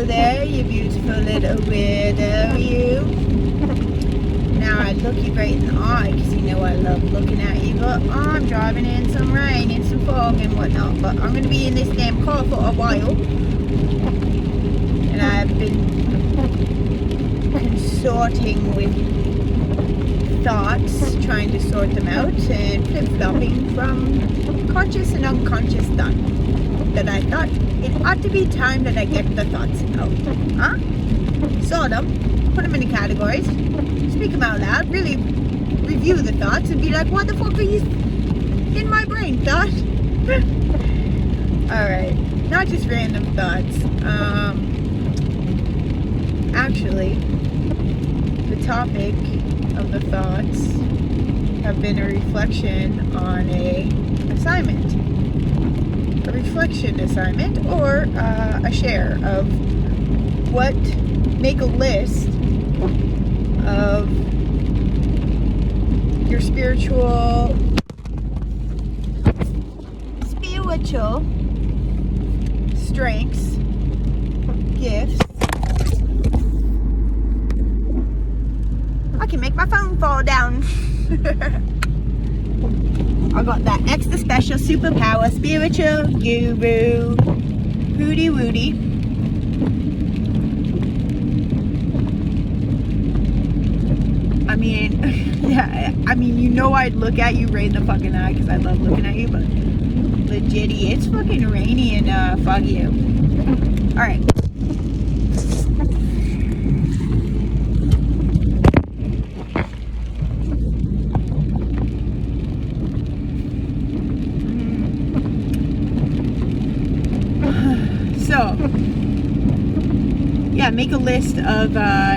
Hello there, you beautiful little weirdo, you. Now I look you right in the eye because you know I love looking at you, but I'm driving in some rain, in some fog and whatnot, but I'm going to be in this damn car for a while. And I've been consorting with thoughts, trying to sort them out, and flip-flopping from conscious and unconscious thought. That I thought it ought to be time that I get the thoughts out. Huh? Sort them, put them into categories, speak them out loud, really review the thoughts and be like, what the fuck are you in my brain, thought? Alright, not just random thoughts. Actually, the topic of the thoughts have been a reflection on a assignment. A reflection assignment, or a share of what, make a list of your spiritual strengths, gifts. I can make my phone fall down. I got that extra special superpower, spiritual guru, Hooty Woody. I mean, yeah, I mean, you know I'd look at you right in the fucking eye because I love looking at you, but legitty, it's fucking rainy and foggy out. Alright. So, yeah, make a list of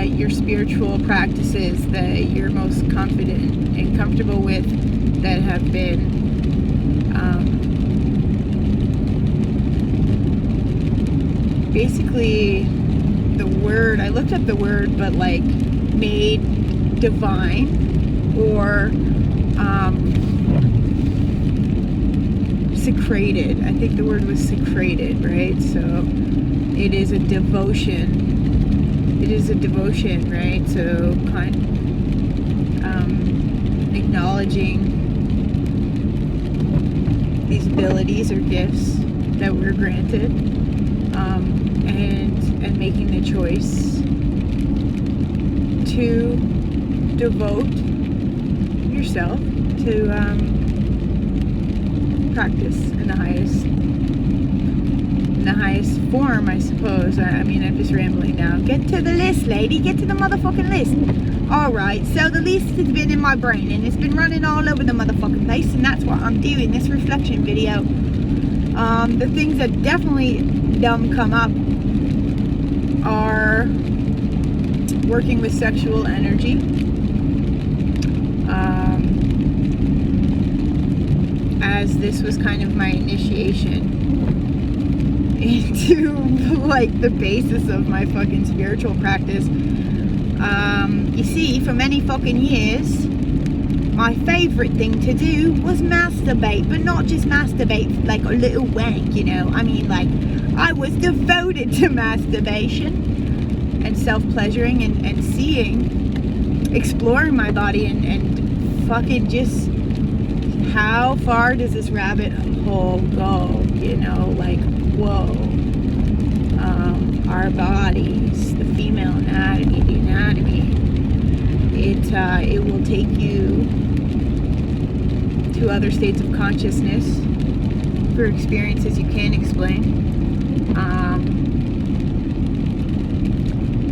your spiritual practices that you're most confident and comfortable with that have been basically the word, I looked up the word, but like made divine or secreted. I think the word was secreted, right? So it is a devotion. It is a devotion, right? So acknowledging these abilities or gifts that we're granted, and making the choice to devote yourself to practice in the highest form, I suppose. I mean, I'm just rambling now. Get to the list, lady. Get to the motherfucking list. Alright, so the list has been in my brain and it's been running all over the motherfucking place, and that's what I'm doing, this reflection video. The things that definitely come up are working with sexual energy, as this was kind of my initiation into like the basis of my fucking spiritual practice. You see, for many fucking years, my favorite thing to do was masturbate, but not just masturbate like a little wank, you know. I mean, like, I was devoted to masturbation and self-pleasuring and seeing, exploring my body and fucking just how far does this rabbit hole go, you know, like, whoa. Our bodies, the female anatomy, the anatomy, it will take you to other states of consciousness for experiences you can't explain.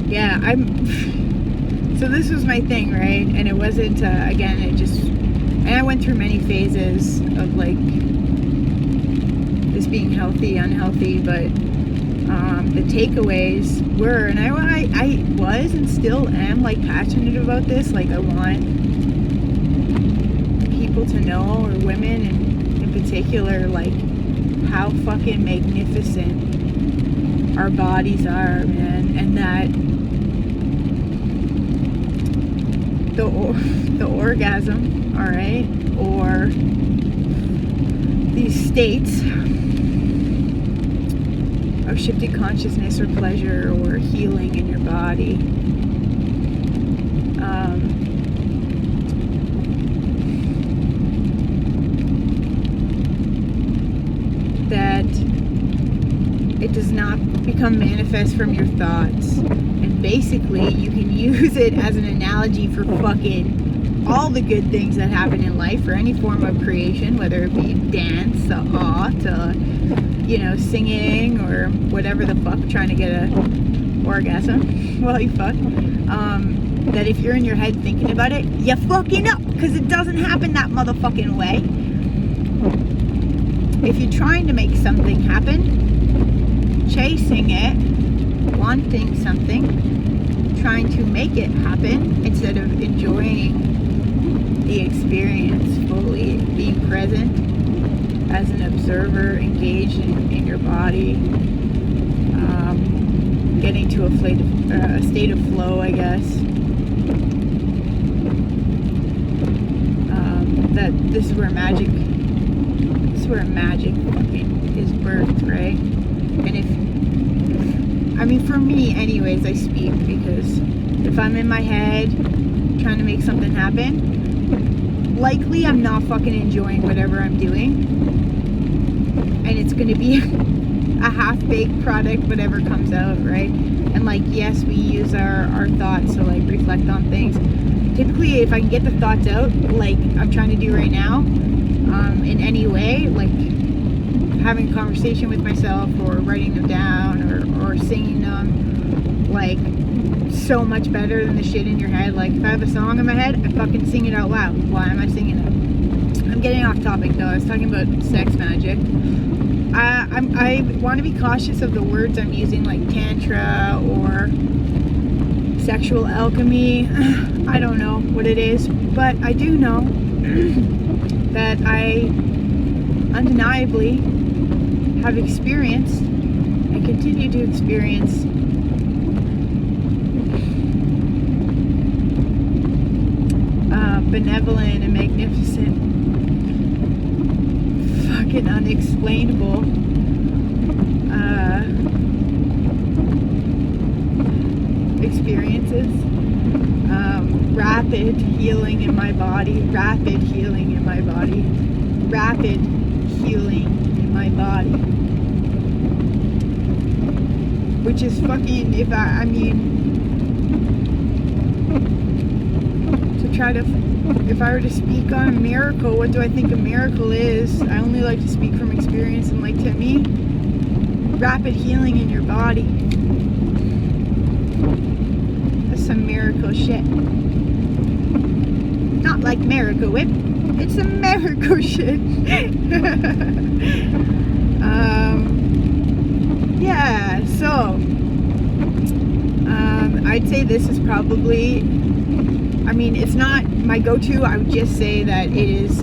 Yeah, so this was my thing, right? And it wasn't, again, and I went through many phases of like this being healthy, unhealthy, but the takeaways were, and I was and still am like passionate about this. Like, I want people to know, or women in particular, like how fucking magnificent our bodies are, man, and that the orgasm, all right, or these states of shifted consciousness or pleasure or healing in your body. That it does not become manifest from your thoughts. And basically, you can use it as an analogy for fucking all the good things that happen in life, or any form of creation, whether it be dance, art, singing, or whatever the fuck, trying to get a orgasm while you fuck. That if you're in your head thinking about it, you fucking up, because it doesn't happen that motherfucking way. If you're trying to make something happen, chasing it, wanting something, trying to make it happen instead of enjoying the experience fully, being present as an observer, engaged in your body, getting to a state of flow, I guess. That this is where magic fucking is birthed, right? And for me anyways, I speak because if I'm in my head trying to make something happen, likely I'm not fucking enjoying whatever I'm doing, and it's going to be a half-baked product, whatever comes out, right? And yes, we use our thoughts to reflect on things. Typically, if I can get the thoughts out, like I'm trying to do right now, in any way, like having a conversation with myself, or writing them down, or singing them, so much better than the shit in your head. Like, if I have a song in my head, I fucking sing it out loud. Why am I singing it? I'm getting off topic though. I was talking about sex magic. I want to be cautious of the words I'm using, like tantra or sexual alchemy. I don't know what it is, but I do know that I undeniably have experienced and continue to experience benevolent and magnificent, fucking unexplainable experiences. Rapid healing in my body, rapid healing in my body, rapid healing in my body. Which is fucking, if I were to speak on a miracle, what do I think a miracle is? I only like to speak from experience, and to me, rapid healing in your body. That's some miracle shit. Not like Miracle Whip. It's a miracle shit. Yeah, so I'd say this is probably, it's not my go-to. I would just say that it is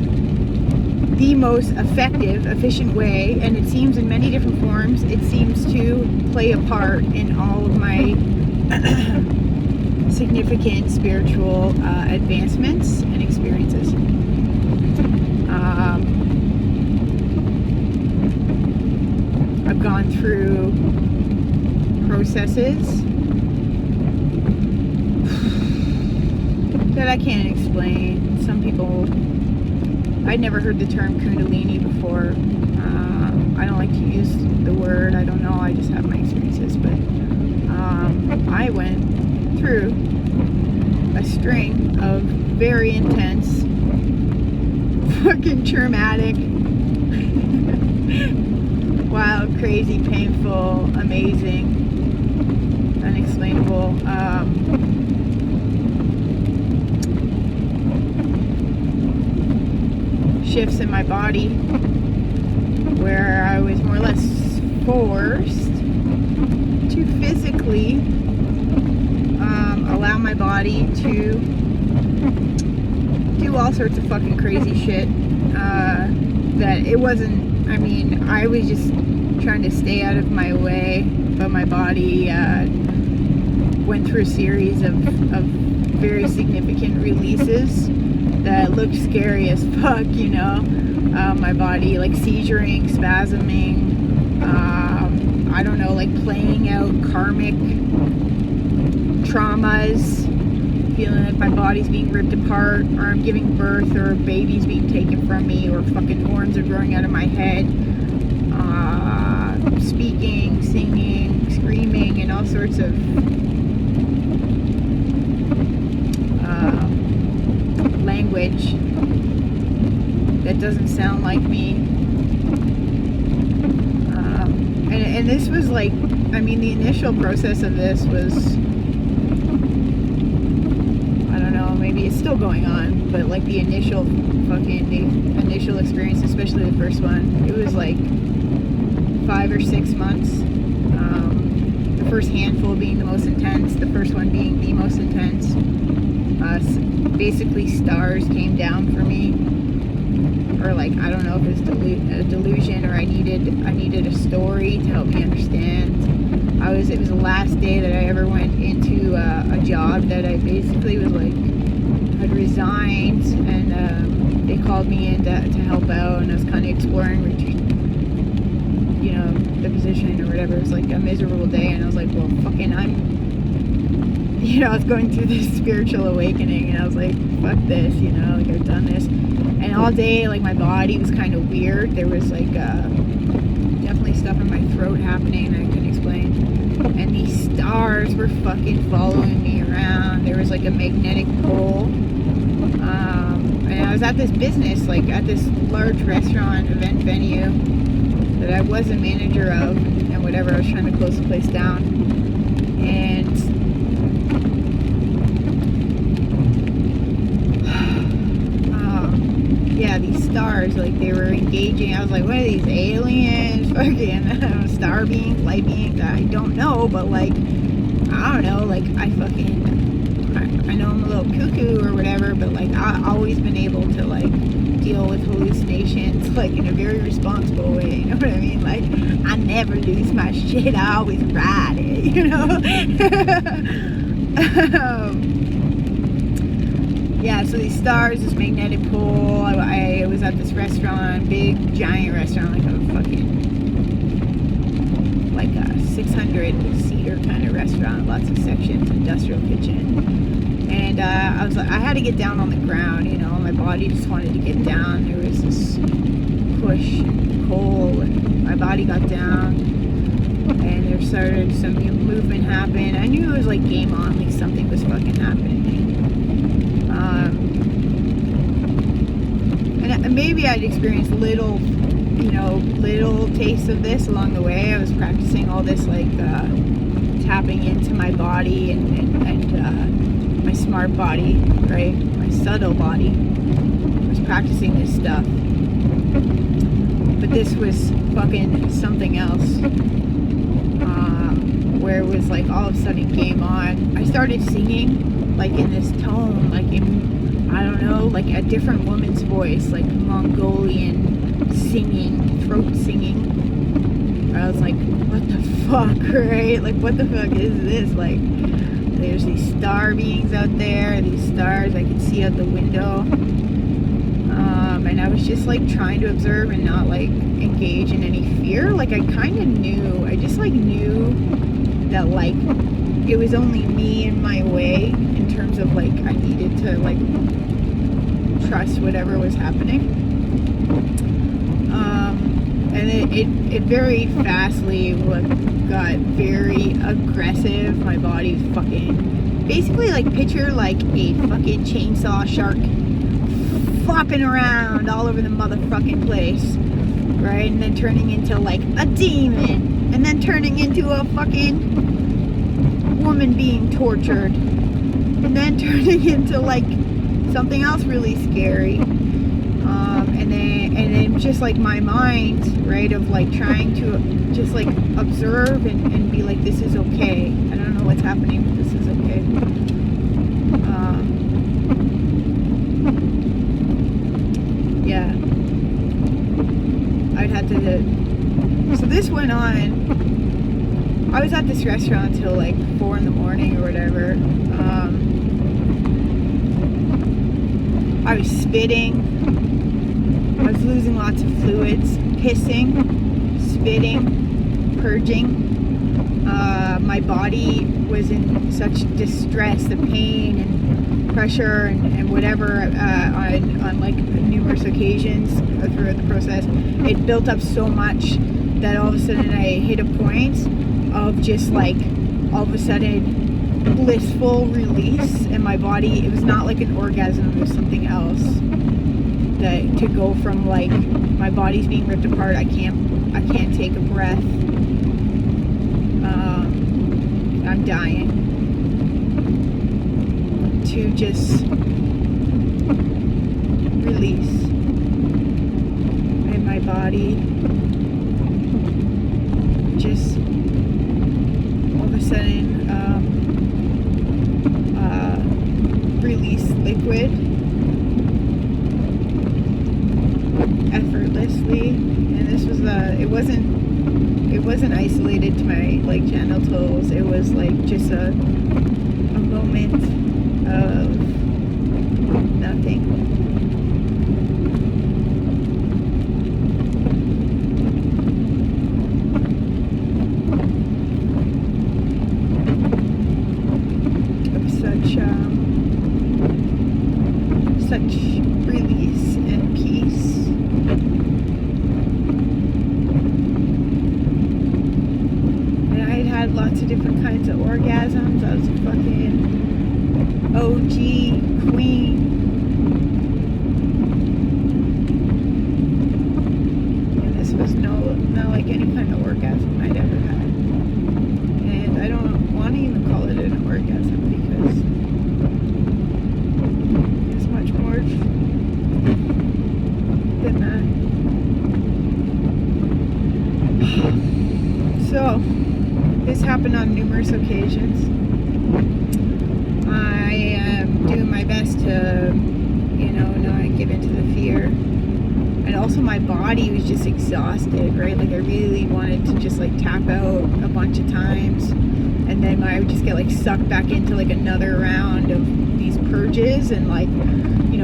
the most effective, efficient way, and it seems in many different forms, it seems to play a part in all of my significant spiritual advancements and experiences. I've gone through processes that I can't explain. Some people, I'd never heard the term Kundalini before. I don't like to use the word. I don't know. I just have my experiences. But I went through a string of very intense, fucking traumatic, wild, crazy, painful, amazing, unexplainable, shifts in my body where I was more or less forced to physically allow my body to do all sorts of fucking crazy shit that it wasn't, I was just trying to stay out of my way, but my body went through a series of very significant releases that looked scary as fuck, my body seizuring, spasming. I don't know, like playing out karmic traumas, feeling like my body's being ripped apart, or I'm giving birth, or a baby's being taken from me, or fucking horns are growing out of my head, speaking, singing, screaming, and all sorts of language that doesn't sound like me. And this was like, I mean, the initial process of this was, I don't know, maybe it's still going on, but like the initial experience, especially the first one, it was like 5 or 6 months. The first handful being the most intense, the first one being the most intense. Basically stars came down for me, or like, I don't know if it's a delusion, or I needed a story to help me understand. It was the last day that I ever went into a job that I basically was like, had resigned, and they called me in to help out, and I was kind of exploring, you know, the position or whatever. It was like a miserable day, and I was like, well, fucking, I was going through this spiritual awakening, and I was like, fuck this, you know, like I've done this. And all day, like my body was kind of weird. There was like definitely stuff in my throat happening I couldn't explain. And these stars were fucking following me around. There was like a magnetic pole. And I was at this business, like at this large restaurant event venue that I was a manager of, and whatever. I was trying to close the place down. And yeah, these stars, like they were engaging. I was like, what are these aliens? Fucking star beings, light beings? I don't know, but like, I don't know, like I know I'm a little cuckoo or whatever, but like I've always been able to like deal with hallucinations like in a very responsible way, you know what I mean? Like I never lose my shit, I always ride it, you know? Yeah, so these stars, this magnetic pole, I was at this restaurant, big, giant restaurant, like a fucking, like a 600-seater kind of restaurant, lots of sections, industrial kitchen. And I was like, I had to get down on the ground, you know, my body just wanted to get down. There was this push and pull, and my body got down, and there started some movement happen. I knew it was like game on, like something was fucking happening. And maybe I'd experienced little tastes of this along the way. I was practicing all this, like tapping into my body and my smart body, right? My subtle body. I was practicing this stuff. But this was fucking something else. Where it was like all of a sudden game on. I started singing like in this tone, like in, I don't know, like a different woman's voice, like Mongolian singing, throat singing. I was like, what the fuck, right? Like, what the fuck is this? Like, there's these star beings out there, these stars I could see out the window. And I was just like trying to observe and not like engage in any fear. Like, I kind of knew, I just like knew that like it was only me in my way in terms of like I needed to like trust whatever was happening. And it very fastly got very aggressive. My body was fucking, basically like picture like a fucking chainsaw shark flopping around all over the motherfucking place, right? And then turning into like a demon, and then turning into a fucking woman being tortured, and then turning into like something else really scary, and then just like my mind, right, of like trying to just like observe and be like, this is okay, I don't know what's happening, but this is okay. Yeah, I'd had to, so this went on. I was at this restaurant till like 4 in the morning or whatever. I was spitting. I was losing lots of fluids, pissing, spitting, purging. My body was in such distress, the pain and pressure and whatever on like numerous occasions throughout the process. It built up so much that all of a sudden I hit a point of just like all of a sudden blissful release in my body. It was not like an orgasm, it was something else. That to go from like my body's being ripped apart, I can't take a breath. I'm dying, to just release in my body, just all of a sudden release liquid effortlessly. And this was it wasn't isolated to my like genitals. It was like just a moment of nothing. Of such release and peace. Had lots of different kinds of orgasms. I was a fucking OG queen. And this was not like any kind of orgasm I'd ever had. And I don't want to even call it an orgasm because it's much more than that. So this happened on numerous occasions. I am doing my best to, not give into the fear. And also my body was just exhausted, right? Like I really wanted to just like tap out a bunch of times. And then I would just get like sucked back into like another round of these purges and like,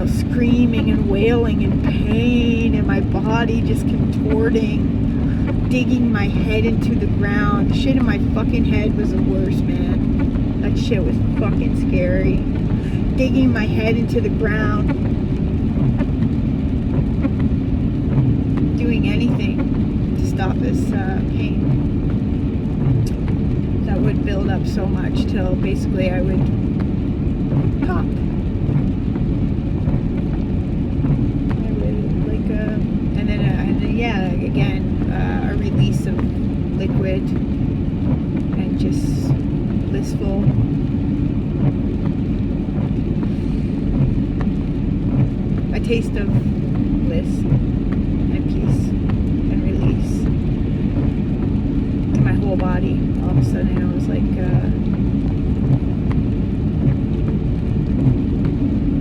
screaming and wailing in pain and my body just contorting, digging my head into the ground. The shit in my fucking head was the worst, man. That shit was fucking scary. Digging my head into the ground. Doing anything to stop this pain. That would build up so much till basically I would pop. A release of liquid and just blissful. A taste of bliss and peace and release in my whole body. All of a sudden I was like,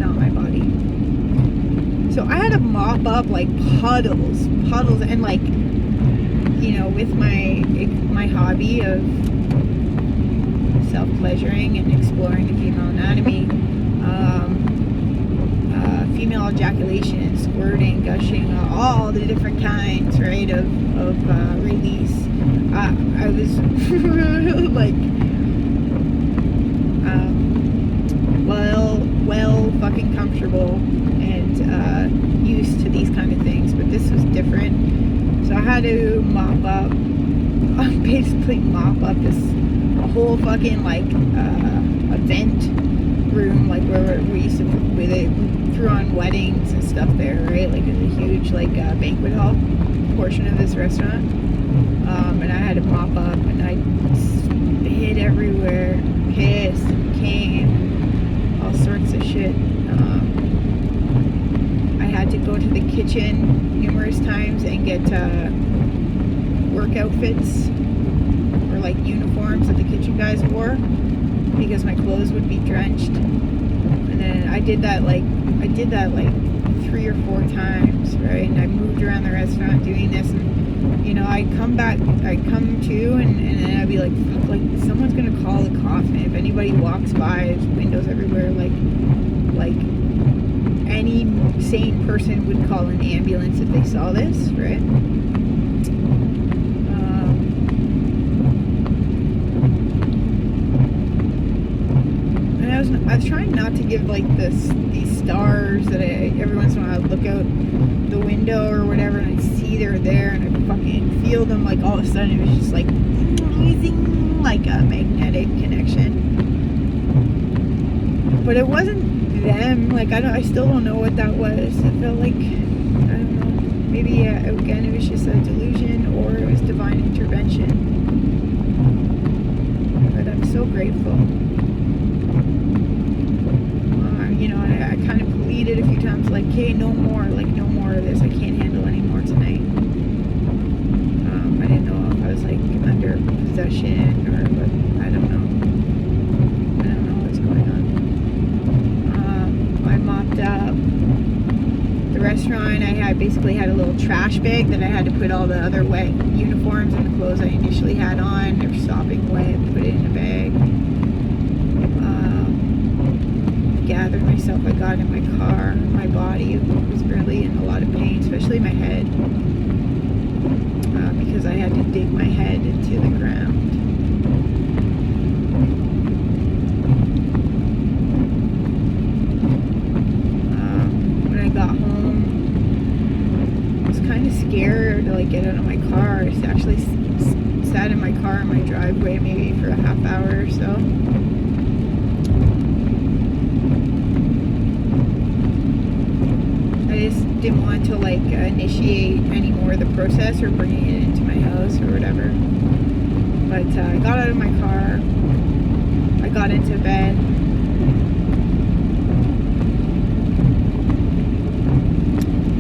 not my body. So I had to mop up like puddles and like, with my hobby of self-pleasuring and exploring the female anatomy, female ejaculation, squirting, gushing, all the different kinds, right, of release. I was like, well fucking comfortable and used to these kind of things, but this was different. So I had to basically mop up this whole fucking like event room, like where we used to, where they threw on weddings and stuff there, right? Like it's a huge like banquet hall portion of this restaurant. And I had to mop up and I spit everywhere, pissed, came, all sorts of shit. I had to go to the kitchen numerous times and get work outfits or like uniforms that the kitchen guys wore because my clothes would be drenched. And then I did that like 3 or 4 times, right? And I moved around the restaurant doing this, and I'd come to and then I'd be like, fuck, like someone's gonna call the coffin. If anybody walks by, there's windows everywhere, like any sane person would call an ambulance if they saw this, right? I was trying not to give like these stars that every once in a while I'd look out the window or whatever and I'd see they're there and I'd fucking feel them, like all of a sudden it was just like amazing, like a magnetic connection. But it wasn't them, like I still don't know what that was. It felt like, I don't know, maybe again it was just a delusion or it was divine intervention. But I'm so grateful. You know, I kind of pleaded a few times, like, hey, no more of this. I can't handle any more tonight. I didn't know if I was like under possession or what. I don't know. I don't know what's going on. I mopped up the restaurant. I basically had a little trash bag that I had to put all the other wet uniforms and the clothes I initially had on. They were sopping wet. Put it in a bag. Gathered myself. I got in my car. My body was really in a lot of pain, especially my head, because I had to dig my head into the ground. When I got home, I was kind of scared to like get out of my car. I actually sat in my car in my driveway maybe for a half hour or so. I just didn't want to like initiate any more of the process or bringing it into my house or whatever. But I got out of my car. I got into bed.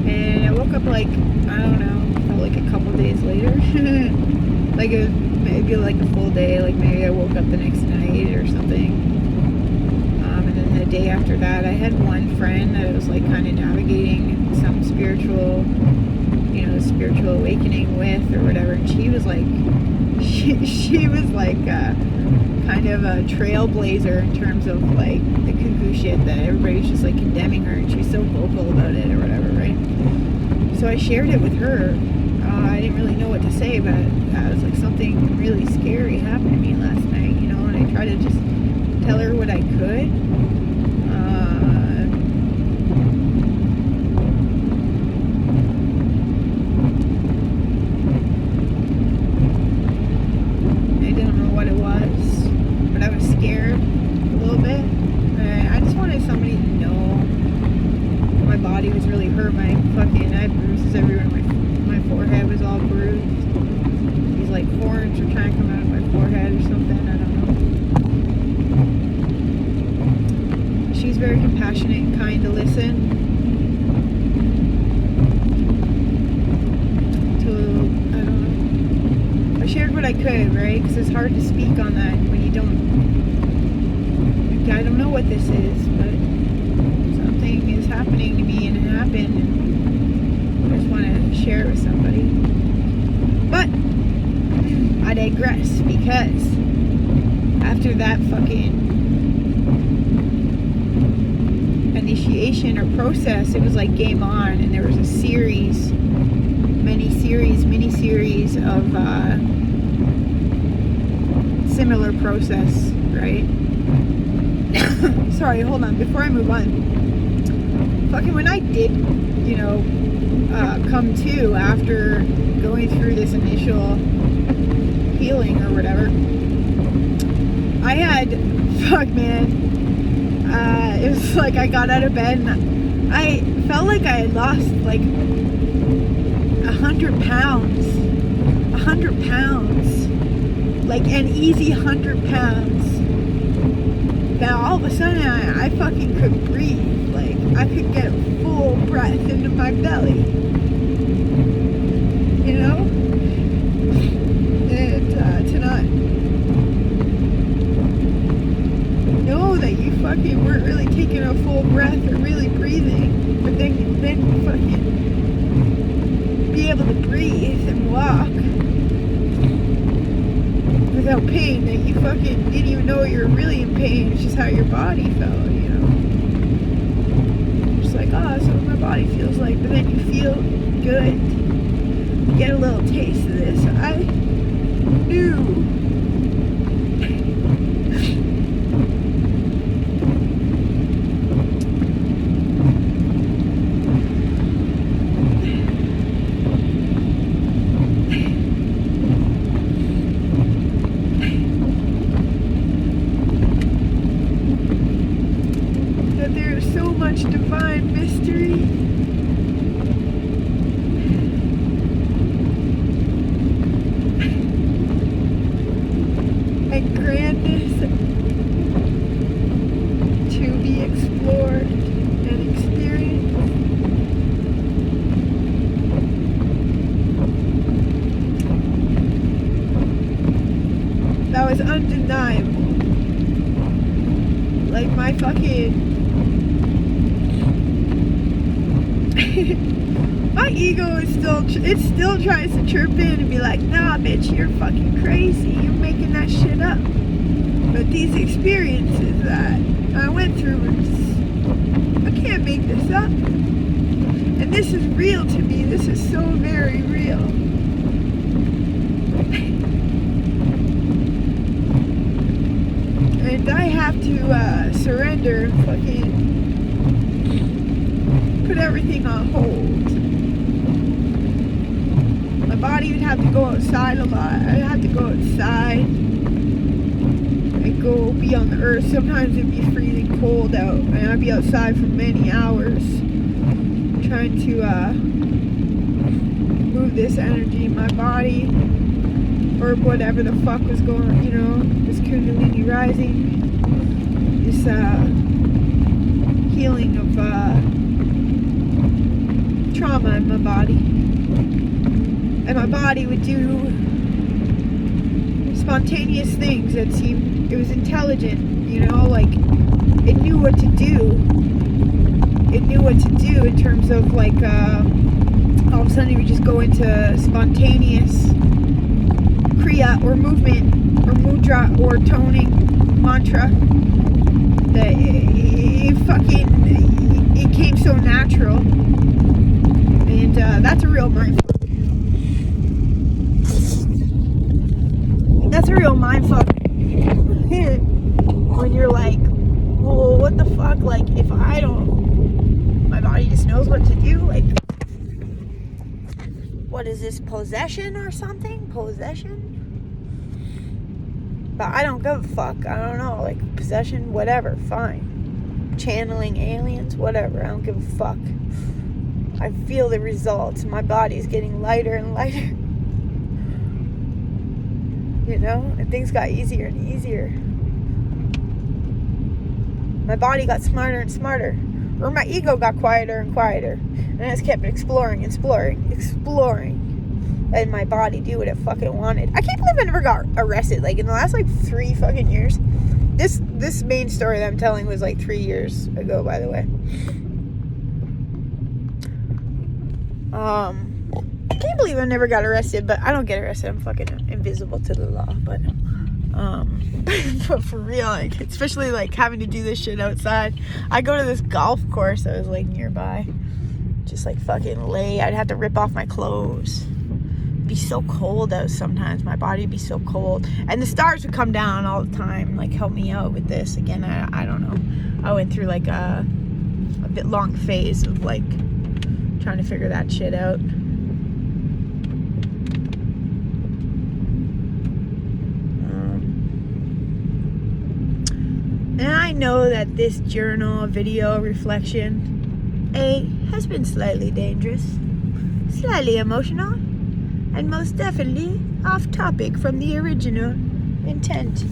And I woke up like, I don't know, felt like a couple days later. Like it was maybe like a full day. Like maybe I woke up the next night or something. And then the day after that, I had one friend that I was like kind of navigating some spiritual awakening with or whatever, and she was like kind of a trailblazer in terms of like the cuckoo shit that everybody's just like condemning her, and she's so vocal about it or whatever, right? So I shared it with her. I didn't really know what to say, but it was like something really scary happened to me last night, you know, and I tried to just tell her what I could. I don't know what it was, but I was scared a little bit. And I just wanted somebody to know my body was really hurt. I had bruises everywhere. My forehead was all bruised. These like horns were trying to come out of my forehead or something. I don't know. She's very compassionate and kind to listen. I don't know. I shared what I could, right? Because it's hard to speak on that when you don't. I don't know what this is, but something is happening to me, and it happened, and I just want to share it with somebody. But I digress, because after that fucking initiation or process, it was like game on, and there was a mini-series of similar process, right? Sorry, hold on, before I move on. Fucking when I did, you know, come to after going through this initial healing or whatever, I had, it was like I got out of bed and I felt like I had lost like 100 pounds, like an easy 100 pounds. Now all of a sudden I fucking could breathe, like I could get full breath into my belly, you know, and to not know that you fucking weren't really taking a full breath or really breathing, but then fucking be able to breathe and walk without pain, that you fucking didn't even know you were really in pain. It's just how your body felt, you know. Just like, oh, that's what my body feels like. But then you feel good. You get a little taste of this. I knew and grandness to be explored and experienced. That was undeniable. Like my fucking my ego is still tries to chirp in and be like, nah bitch, you're fucking crazy, you're making that shit up. But these experiences that I went through, I can't make this up. And this is real to me. This is so very real. And I have to surrender, fucking put everything on hold. My body would have to go outside a lot. I'd have to go outside and go be on the earth. Sometimes it'd be freezing cold out, and I'd be outside for many hours trying to move this energy in my body, or whatever the fuck was going on, you know, this Kundalini rising, this healing of trauma in my body. And my body would do spontaneous things that seemed, it was intelligent, you know, like it knew what to do. It knew what to do in terms of like, all of a sudden it would just go into spontaneous kriya or movement or mudra or toning mantra. That it came so natural. And that's a real mindfuck. That's a real mindfuck. When you're like, well, what the fuck? Like, if I don't, my body just knows what to do. Like, what is this, possession or something? Possession? But I don't give a fuck. I don't know. Like, possession, whatever, fine. Channeling aliens, whatever. I don't give a fuck. I feel the results. My body's getting lighter and lighter. You know? And things got easier and easier. My body got smarter and smarter. Or my ego got quieter and quieter. And I just kept exploring. And my body do what it fucking wanted. I can't believe I never got arrested. Like, in the last, 3 fucking years. This main story that I'm telling was, 3 years ago, by the way. I can't believe I never got arrested, but I don't get arrested. I'm fucking invisible to the law. But for real, especially having to do this shit outside. I go to this golf course that was nearby, just fucking lay. I'd have to rip off my clothes. It'd be so cold out sometimes. My body would be so cold, and the stars would come down all the time, help me out with this. Again, I don't know. I went through a bit long phase of trying to figure that shit out. And I know that this journal, video, reflection, has been slightly dangerous, slightly emotional, and most definitely off topic from the original intent.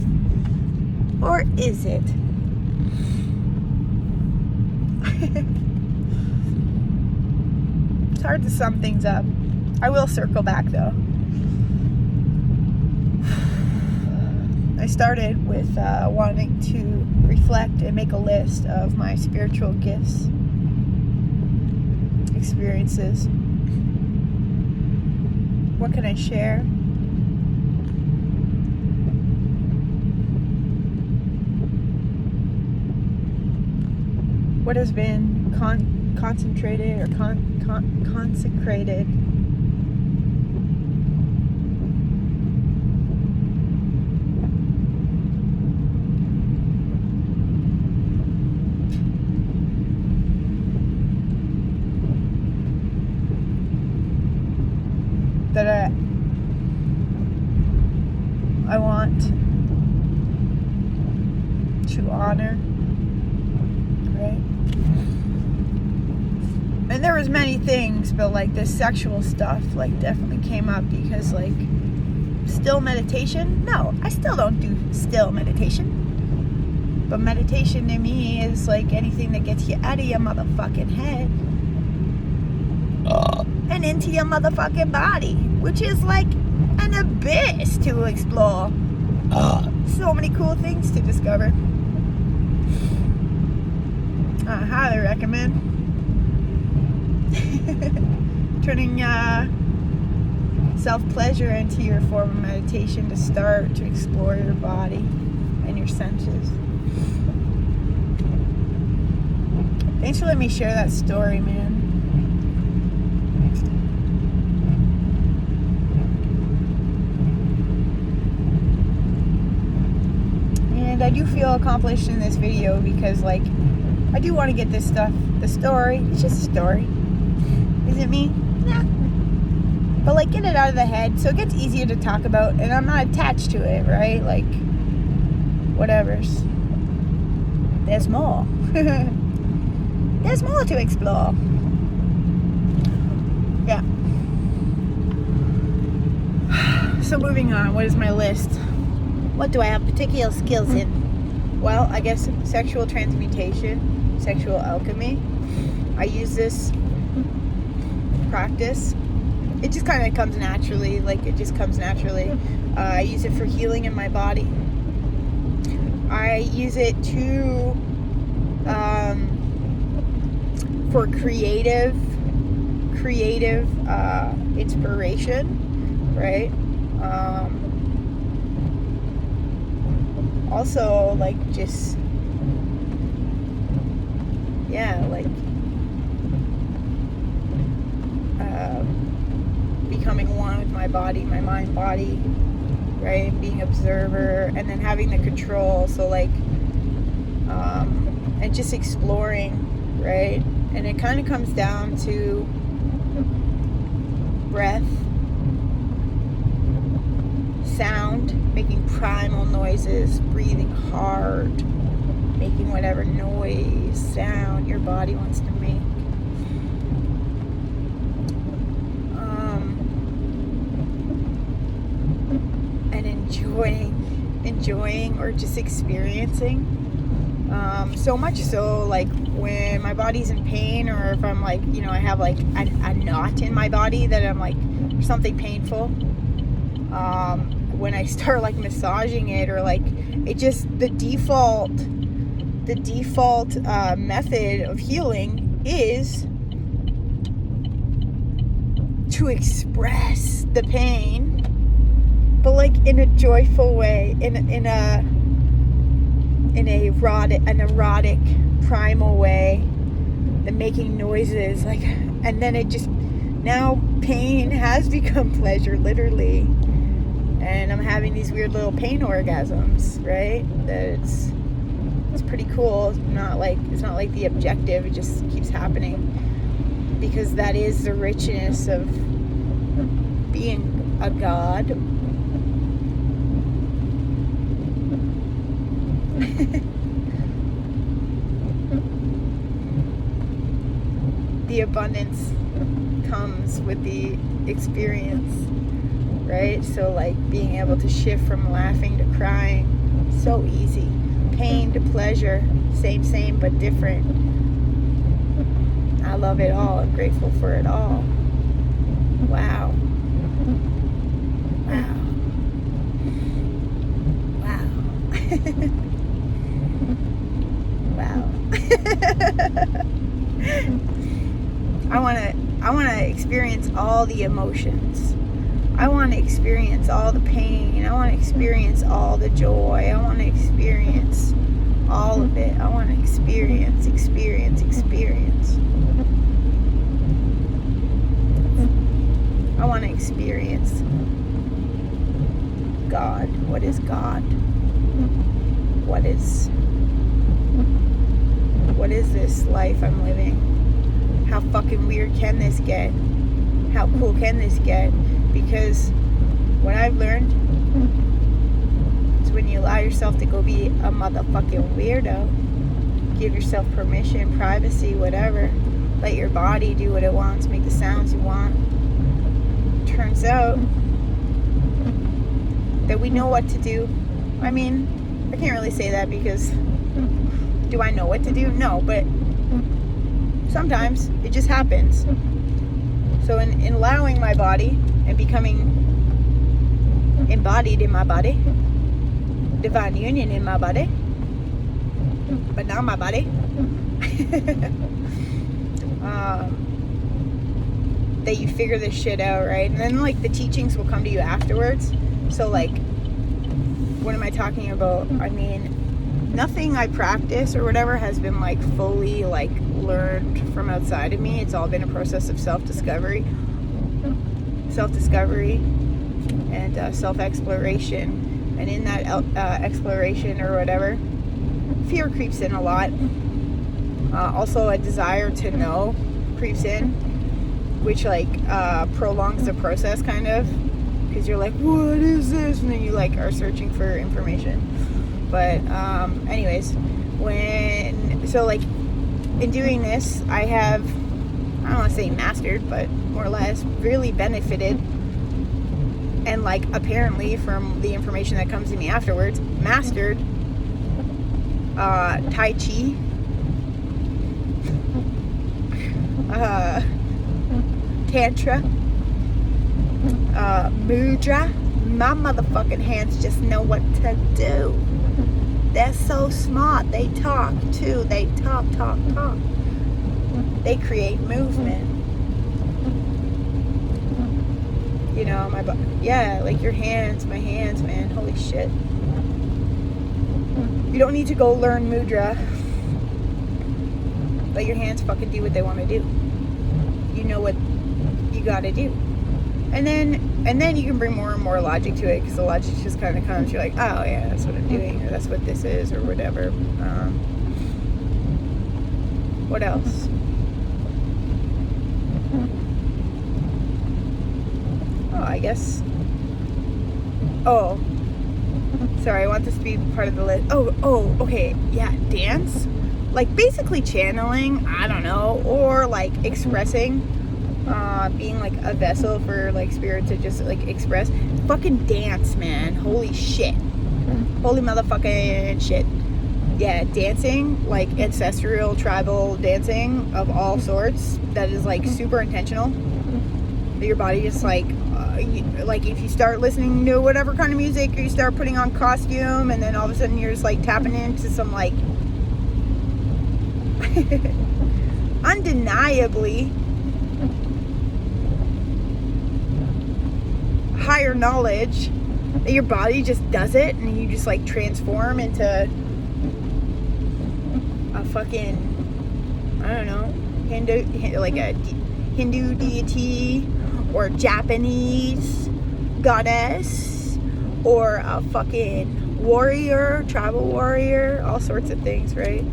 Or is it? It's hard to sum things up. I will circle back though. I started with wanting to reflect and make a list of my spiritual gifts, experiences. What can I share? What has been concentrated or consecrated? That I want to honor, right? And there was many things, but this sexual stuff definitely came up because still meditation? No, I still don't do still meditation. But meditation to me is like anything that gets you out of your motherfucking head and into your motherfucking body, which is like an abyss to explore. So many cool things to discover. I highly recommend turning self-pleasure into your form of meditation to start to explore your body and your senses. Thanks for letting me share that story, man. And I do feel accomplished in this video because, like, I do want to get this stuff, the story, it's just a story. Is it me? Nah. But, like, get it out of the head so it gets easier to talk about and I'm not attached to it, right? Like, whatever's. There's more. There's more to explore. Yeah. So moving on, what is my list? What do I have particular skills in? Well, I guess sexual transmutation, sexual alchemy. I use this practice. It just kind of comes naturally, I use it for healing in my body. I use it to for creative inspiration, right? Also, like, just, yeah, like, becoming one with my body, my mind, body, right? Being observer, and then having the control. So, like, and just exploring, right? And it kind of comes down to breath, sound, making primal noises, breathing hard, making whatever noise, sound your body wants to make. And enjoying or just experiencing. So much so, like, when my body's in pain, or if I'm like, you know, I have like a knot in my body that I'm like, something painful. When I start like massaging it, or like, it just, the default method of healing is to express the pain, but like in a joyful way, in an erotic primal way, and making noises, like, and then it just, now pain has become pleasure, literally, and I'm having these weird little pain orgasms, right? That it's pretty cool. It's not like the objective, it just keeps happening, because that is the richness of being a god. The abundance comes with the experience, right? So, like, being able to shift from laughing to crying, so easy. Pain to pleasure, same but different. I love it all. I'm grateful for it all. Wow. Wow. I want to experience all the emotions. I want to experience all the pain. I want to experience all the joy. I want to experience all of it. I want to experience. I want to experience God. What is God? What is this life I'm living? How fucking weird can this get? How cool can this get? Because what I've learned is, when you allow yourself to go be a motherfucking weirdo, give yourself permission, privacy, whatever, let your body do what it wants, make the sounds you want. Turns out that we know what to do. I mean, I can't really say that because do I know what to do? No, but sometimes it just happens. So in allowing my body and becoming embodied in my body, divine union in my body, but not my body, that you figure this shit out, right? And then like the teachings will come to you afterwards. So like, what am I talking about? I mean, nothing I practice or whatever has been like fully like learned from outside of me. It's all been a process of self-discovery and self-exploration. And in that exploration or whatever, fear creeps in a lot. Also a desire to know creeps in, which like prolongs the process kind of, because you're like, what is this? And then you like are searching for information. But anyways, in doing this, I have, I don't want to say mastered, but more or less really benefited, and like apparently from the information that comes to me afterwards, mastered Tai Chi, Tantra, Mudra. My motherfucking hands just know what to do. They're so smart. They talk too. They talk. They create movement. You know, like your hands, my hands, man. Holy shit. You don't need to go learn mudra. Let your hands fucking do what they want to do. You know what you gotta do. And then you can bring more and more logic to it, because the logic just kind of comes. You're like, oh yeah, that's what I'm doing, or that's what this is, or whatever. What else? Oh, I guess. Oh, sorry. I want this to be part of the list. Oh, okay. Yeah, dance. Like basically channeling. I don't know, or like expressing. Being like a vessel for like spirit to just like express. Fucking dance, man. Holy shit. Holy motherfucking shit. Yeah, dancing, like ancestral tribal dancing of all sorts, that is like super intentional. Your body just like if you start listening to whatever kind of music, or you start putting on costume, and then all of a sudden you're just like tapping into some like undeniably higher knowledge, that your body just does it, and you just like transform into a fucking, I don't know, Hindu deity, or Japanese goddess, or a fucking warrior, tribal warrior, all sorts of things, right?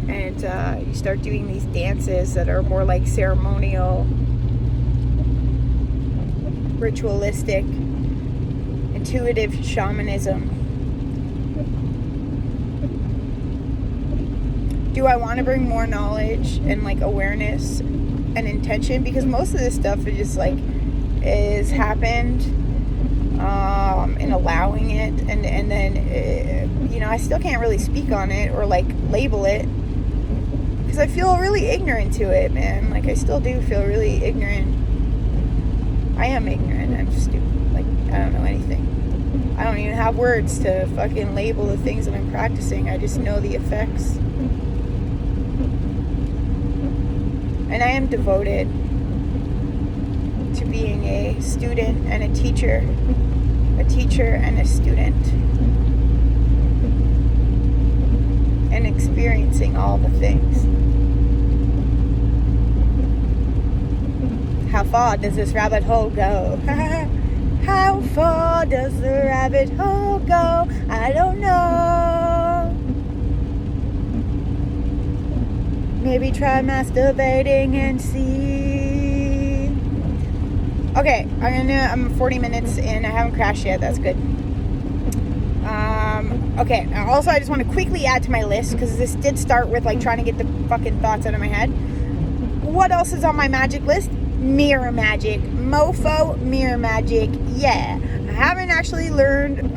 And you start doing these dances that are more like ceremonial, ritualistic, intuitive shamanism. Do I want to bring more knowledge and like awareness and intention? Because most of this stuff is happened, and allowing it, and then I still can't really speak on it or like label it, because I feel really ignorant to it, man. Like I still do feel really ignorant. I am ignorant. I'm just stupid. Like, I don't know anything. I don't even have words to fucking label the things that I'm practicing. I just know the effects. And I am devoted to being a student and a teacher and a student, and experiencing all the things. How far does this rabbit hole go? How far does the rabbit hole go? I don't know. Maybe try masturbating and see. Okay, I'm 40 minutes in. I haven't crashed yet. That's good. Okay, also I just want to quickly add to my list, because this did start with like trying to get the fucking thoughts out of my head. What else is on my magic list? Mirror magic. Mofo mirror magic. Yeah. haven't actually learned,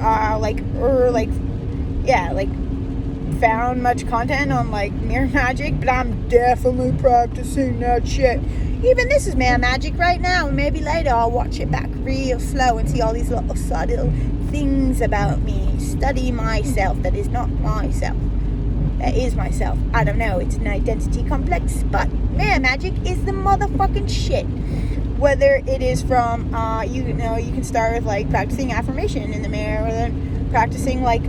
found much content on, like, mirror magic, but I'm definitely practicing that shit. Even this is mirror magic right now. Maybe later I'll watch it back real slow and see all these little subtle things about me. Study myself that is not myself. That is myself. I don't know. It's an identity complex, but mirror magic is the motherfucking shit. Whether it is from, you can start with, like, practicing affirmation in the mirror, or then practicing, like,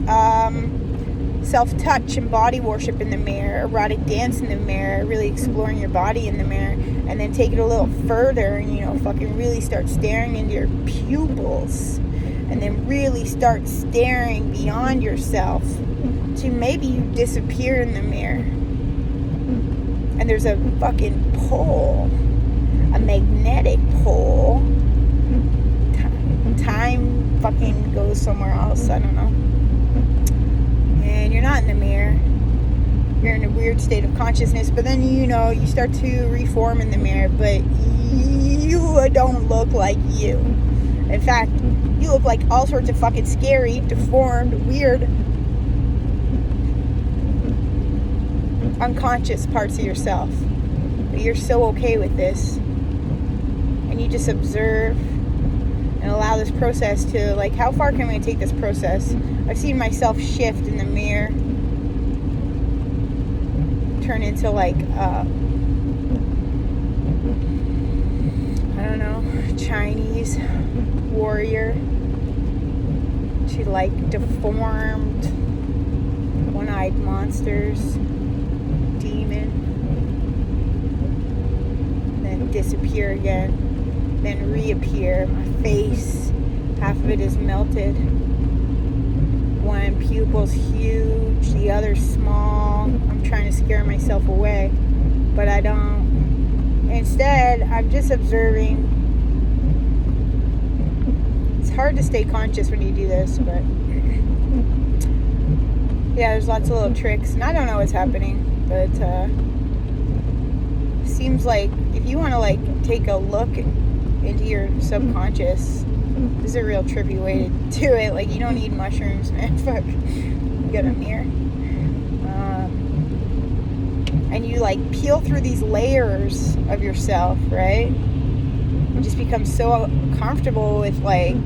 self-touch and body worship in the mirror, erotic dance in the mirror, really exploring your body in the mirror, and then take it a little further and, fucking really start staring into your pupils, and then really start staring beyond yourself to maybe you disappear in the mirror, and there's a fucking pull, a magnetic pull. Time fucking goes somewhere else. I don't know. And you're not in the mirror. You're in a weird state of consciousness, but then you start to reform in the mirror, but you don't look like you. In fact, you look like all sorts of fucking scary, deformed, weird, unconscious parts of yourself. But you're so okay with this, and you just observe and allow this process to, like, how far can we take this process? I've seen myself shift in the mirror, turn into, like, I don't know, Chinese warrior, to, like, deformed, one-eyed monsters, demon, then disappear again. Then reappear. My face, half of it is melted. One pupil's huge, the other's small. I'm trying to scare myself away, but I don't. Instead, I'm just observing. It's hard to stay conscious when you do this, but yeah, there's lots of little tricks, and I don't know what's happening, but seems like if you want to, like, take a look into your subconscious, this is a real trippy way to do it. Like, you don't need mushrooms, man. Fuck, you got a mirror, and you, like, peel through these layers of yourself, right? You just become so comfortable with, like,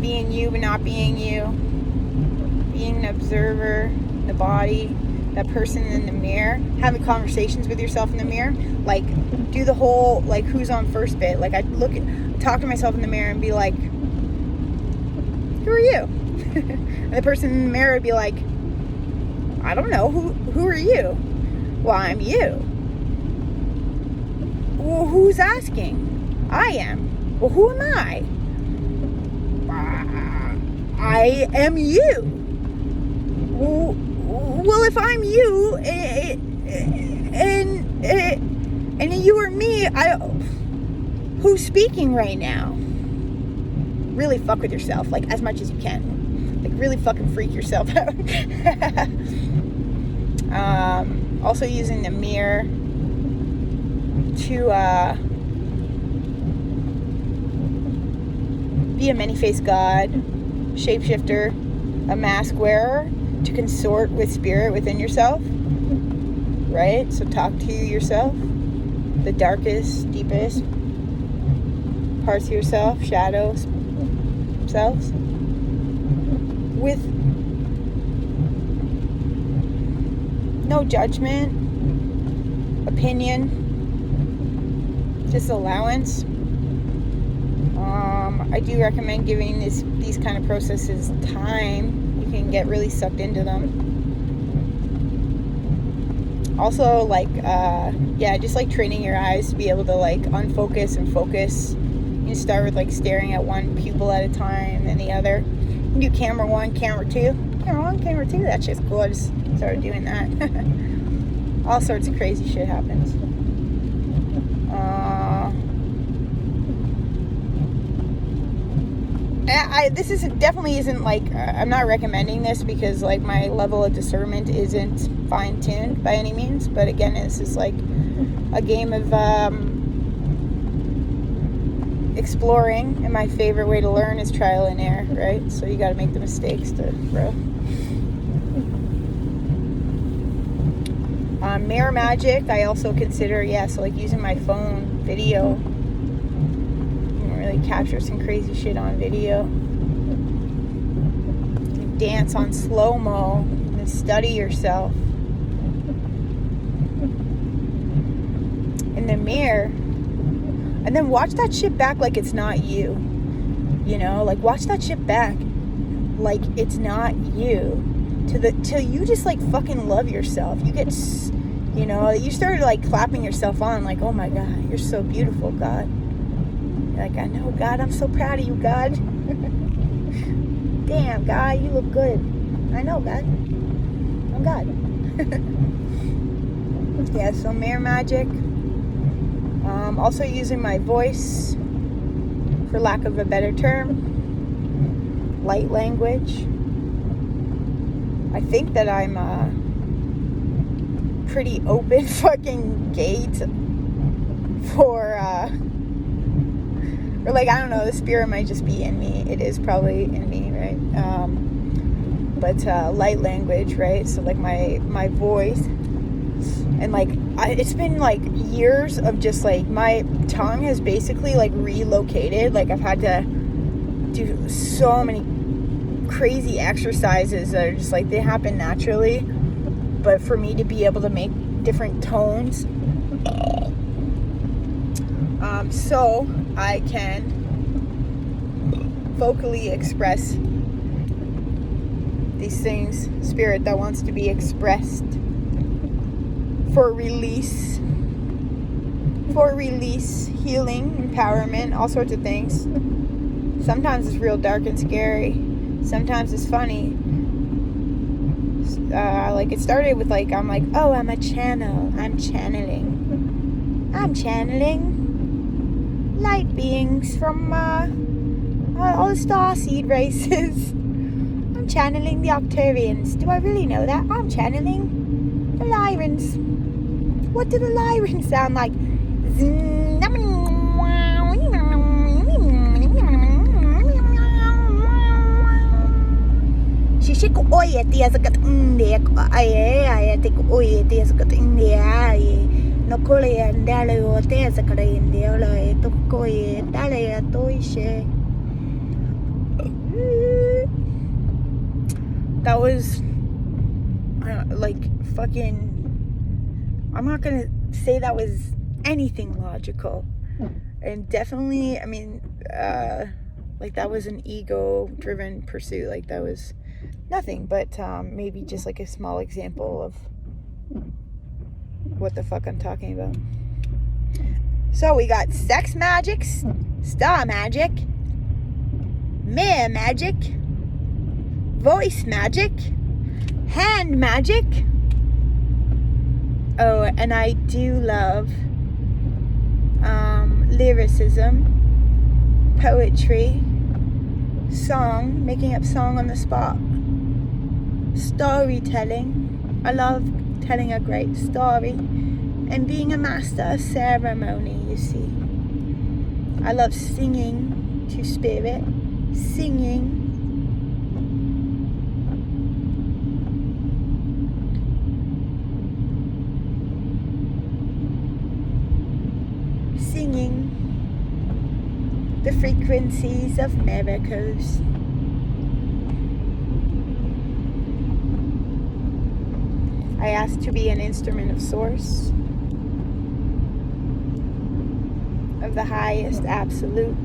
being you but not being you, being an observer, the body, that person in the mirror, having conversations with yourself in the mirror, like, do the whole, like, who's on first bit. Like, I talk to myself in the mirror and be like, who are you? And the person in the mirror would be like, I don't know, who are you? Well, I'm you. Well, who's asking? I am. Well, who am I? I am you. Well, if I'm you, and you are me, who's speaking right now? Really fuck with yourself, like, as much as you can. Like, really fucking freak yourself out. Also using the mirror to be a many-faced god, shapeshifter, a mask wearer, to consort with spirit within yourself, right? So talk to yourself, the darkest, deepest parts of yourself, shadows, selves, with no judgment, opinion, just allowance. I do recommend giving these kind of processes time. You can get really sucked into them. Also, like, just like training your eyes to be able to, like, unfocus and focus. You start with, like, staring at one pupil at a time and the other. You can do camera 1, camera 2. Camera 1, camera 2, that's just cool. I just started doing that. All sorts of crazy shit happens. This definitely isn't, like, I'm not recommending this because, like, my level of discernment isn't fine-tuned by any means, but again, this is like a game of exploring, and my favorite way to learn is trial and error, right? So you got to make the mistakes to grow. Mirror magic, I also consider, so like using my phone video. You can really capture some crazy shit on video. You dance on slow-mo and study yourself. In the mirror, and then watch that shit back like it's not you. You know, like watch that shit back like it's not you. Till you just like fucking love yourself. You get, you know, you started like clapping yourself on, like, oh my God, you're so beautiful, God. You're like, I know, God, I'm so proud of you, God. Damn, God, you look good. I know, God. I'm God. Yeah, so mirror magic. Also using my voice, for lack of a better term. Light language. I think that I'm pretty open fucking gate for, or like, I don't know, the spirit might just be in me. It is probably in me, right? But light language, right? So like my voice, and like it's been like years of just like my tongue has basically like relocated. Like I've had to do so many crazy exercises that are just like they happen naturally, but for me to be able to make different tones, so I can vocally express these things, spirit that wants to be expressed, for release, healing, empowerment, all sorts of things. Sometimes it's real dark and scary. Sometimes it's funny. Like it started with like, I'm like, oh, I'm a channel. I'm channeling light beings from all the starseed races. I'm channeling the Octavians. Do I really know that? I'm channeling the Lyrans. What do the Lyrans sound like? Shishik oye tiasakat India ay tik oye tiasakat India no kole andale o tiasakat India la to koye dale toishe. That was like fucking, I'm not gonna say that was anything logical, and definitely, I mean, like that was an ego-driven pursuit. Like that was nothing but maybe just like a small example of what the fuck I'm talking about. So we got sex magic, star magic, mirror magic, voice magic, hand magic. Oh, and I do love lyricism, poetry, song, making up song on the spot, storytelling. I love telling a great story, and being a master of ceremony, you see. I love singing to spirit, singing the frequencies of miracles. I ask to be an instrument of source, of the highest absolute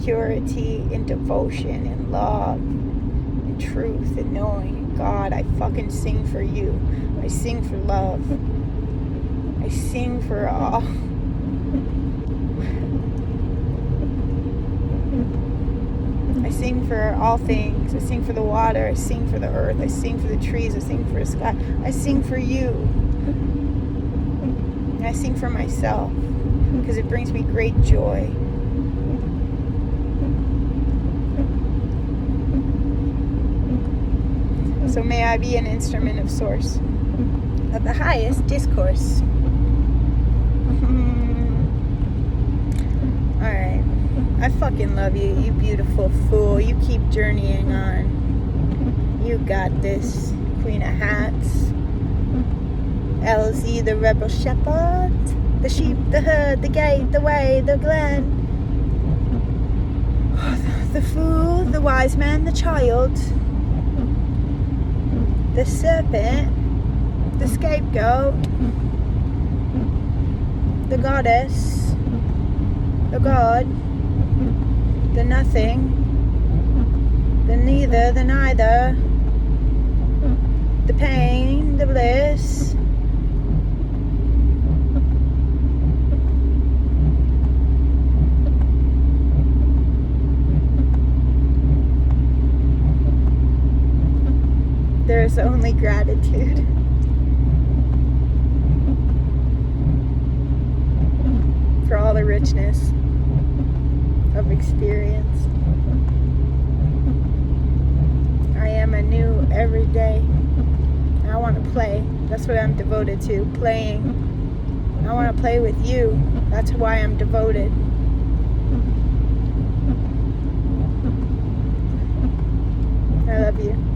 purity and devotion and love and truth and knowing. God, I fucking sing for you. I sing for love. I sing for all. I sing for all things. I sing for the water. I sing for the earth. I sing for the trees. I sing for the sky. I sing for you. And I sing for myself because it brings me great joy. So may I be an instrument of source, of the highest discourse. Alright. I fucking love you, you beautiful fool. You keep journeying on. You got this, Queen of Hats. LZ, the rebel shepherd. The sheep, the herd, the gate, the way, the glen. The fool, the wise man, the child. The serpent. The scapegoat. The goddess. The god. The nothing. The neither, the neither. The pain, the bliss. There's only gratitude. For all the richness of experience. I am anew every day. I want to play. That's what I'm devoted to, playing. I want to play with you. That's why I'm devoted. I love you.